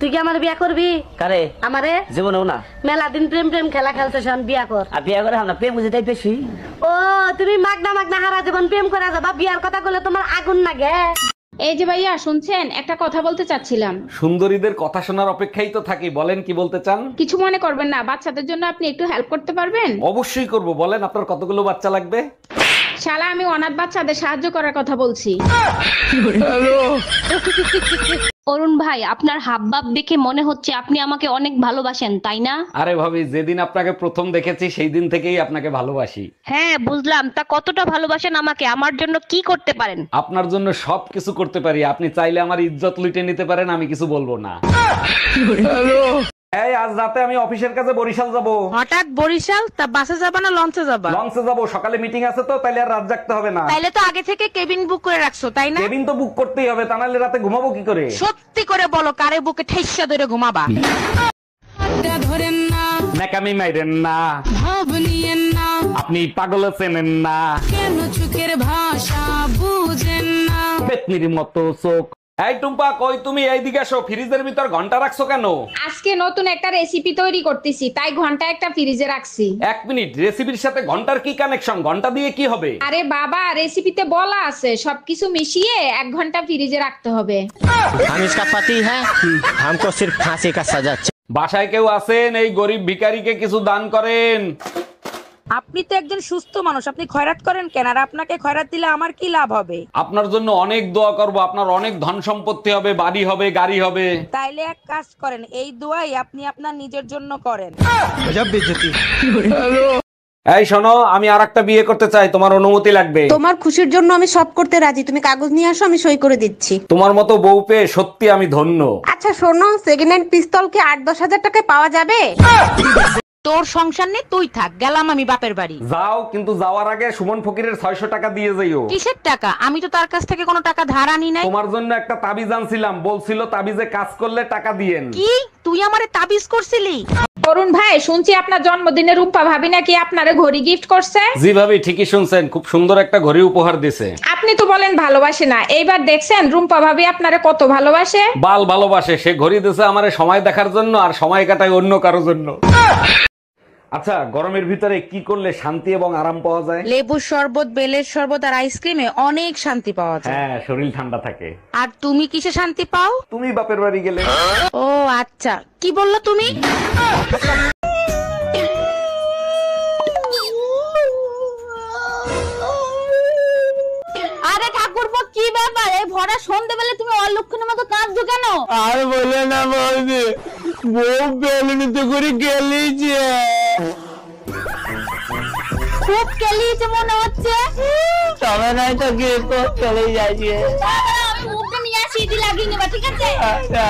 তুই কি আমার বিয়া করবি? কারে? আমারে। জীবনেও না। মেলা দিন প্রেম প্রেম খেলা খেলতেছ, বিয়া কর। আর বিয়া করে আমরা প্রেম বুঝে তাই বেশি। ও তুমি মাগনা মাগনা হারা জীবন প্রেম করে যাবা, বিয়ার কথা বলে তোমার আগুন লাগে। এই যে ভাইয়া শুনছেন, একটা কথা বলতে চাচ্ছিলাম। সুন্দরীদের কথা শোনার অপেক্ষাই তো থাকি, বলেন কি বলতে চান? কিছু মনে করবেন না, বাচ্চাদের জন্য আপনি একটু হেল্প করতে পারবেন? অবশ্যই করব, বলেন আপনার কতগুলো বাচ্চা লাগবে? শালা আমি অনাথ বাচ্চাদের সাহায্য করার কথা বলছি। অরুণ ভাই, আপনার হাবভাব দেখে মনে হচ্ছে আপনি আমাকে অনেক ভালোবাসেন, তাই না? আরে ভাবি, যেদিন আপনাকে প্রথম দেখেছি সেই দিন থেকেই আপনাকে ভালোবাসি। হ্যাঁ বুঝলাম, তা কতটা ভালোবাসেন আমাকে? আমার জন্য কি করতে পারেন? আপনার জন্য সব কিছু করতে পারি, আপনি চাইলে আমার ইজ্জত লুটে নিতে পারেন, আমি কিছু বলবো না। এই আজ রাতে আমি অফিসের কাছে বরিশাল যাব। হঠাৎ বরিশাল? তা বাসে যাবা না লঞ্চে যাবা? লঞ্চে যাব, সকালে মিটিং আছে তো, তাইলে আর রাত জাগতে হবে না। তাইলে তো আগে থেকে কেবিন বুক করে রাখছো, তাই না? কেবিন তো বুক করতেই হবে, তা নাহলে রাতে ঘুমাবো কি করে? সত্যি করে বলো, কারে বুকে ঠেসা ধরে ঘুমাবা? ন্যাকামি মাইরেন না, আপনি পাগল চেনেন না, পেতনির মতো চোখ। এই টুম্পা, কই তুমি? এইদিকে আসো। ফ্রিজের ভিতর ঘন্টা রাখছো কেন? আজকে নতুন একটা রেসিপি তৈরি করতেছি, তাই ঘন্টা একটা ফ্রিজে রাখছি। 1 মিনিট, রেসিপির সাথে ঘন্টার কি কানেকশন? ঘন্টা দিয়ে কি হবে? আরে বাবা, রেসিপিতে বলা আছে সবকিছু মিশিয়ে 1 ঘন্টা ফ্রিজে রাখতে হবে। हम इसका पति है, हमको सिर्फ फांसी का सजा। বাসায় কেউ আছেন? এই গরিব ভিখারিকে কিছু দান করেন। আপনি তো একজন সুস্থ মানুষ, আপনি খয়রাত করেন কেন? আর আপনাকে খয়রাত দিলে আমার কি লাভ হবে? আপনার জন্য অনেক দোয়া করব, আপনার অনেক ধন সম্পত্তি হবে, বাড়ি হবে, গাড়ি হবে। তাইলে এক কাজ করেন, এই দোয়াই আপনি আপনার নিজের জন্য করেন। এই শোনো, আমি আরেকটা বিয়ে করতে চাই, তোমার অনুমতি লাগবে। তোমার খুশির জন্য আমি সব করতে রাজি, তুমি কাগজ নিয়ে আসো, আমি সই করে দিচ্ছি। তোমার মতো বউ পেয়ে সত্যি আমি ধন্য। আচ্ছা শোনো, সেকেন্ড হ্যান্ড পিস্তল কি 8-10 হাজার টাকায় পাওয়া যাবে? তোর সংসার নেই, তুই থাক, গেলাম আমি বাপের বাড়ি। যাও, কিন্তু যাওয়ার আগে সুমন ফকিরের 600 টাকা দিয়ে যাইও। কিসের টাকা? আমি তো তার কাছ থেকে কোনো টাকা ধার আনি নাই। তোমার জন্য একটা তাবিজ আনছিলাম, বলছিল তাবিজে কাজ করলে টাকা দিয়েন। কি তুই আমারে তাবিজ করছিলি? অরুণ ভাই, শুনছি আপনার জন্মদিনে রূপা ভাবি নাকি আপনারে ঘড়ি গিফট করছে। জি ভাবি, ঠিকই শুনছেন, খুব সুন্দর একটা ঘড়ি উপহার দিছে। আপনি তো বলেন ভালোবাসে না, এইবার দেখছেন রুম্পা ভাবি আপনারে কত ভালোবাসে। বাল ভালোবাসে, সে ঘড়ি দিছে আমারে সময় দেখার জন্য, আর সময় কাটায় অন্য কারোর জন্য। আচ্ছা, গরমের ভিতরে কি করলে শান্তি এবং আরাম পাওয়া যায়? লেবুর শরবত, বেলের শরবত আর আইসক্রিমে অনেক শান্তি পাওয়া যায়। হ্যাঁ, শরীর ঠান্ডা থাকে। আর তুমি কিসে শান্তি পাও? তুমি বাপের বাড়ি গেলে। ও আচ্ছা, কি বললা তুমি? আরে ঠাকুরপো, কি ব্যাপার? এই ভরা সন্ধ্যাবেলা তুমি অলক্ষণের মতো কাঁদছো কেন? আর বলে না বৌদি, বউ বেলুনিতে করে গেলিছে। খুব কেলিয়েছে মনে হচ্ছে। তবে নাই তো গিয়ে তো চলে যাচ্ছে। আমি মুখে নিয়ে আসি, লাগিয়ে নেবা, ঠিক আছে? আচ্ছা।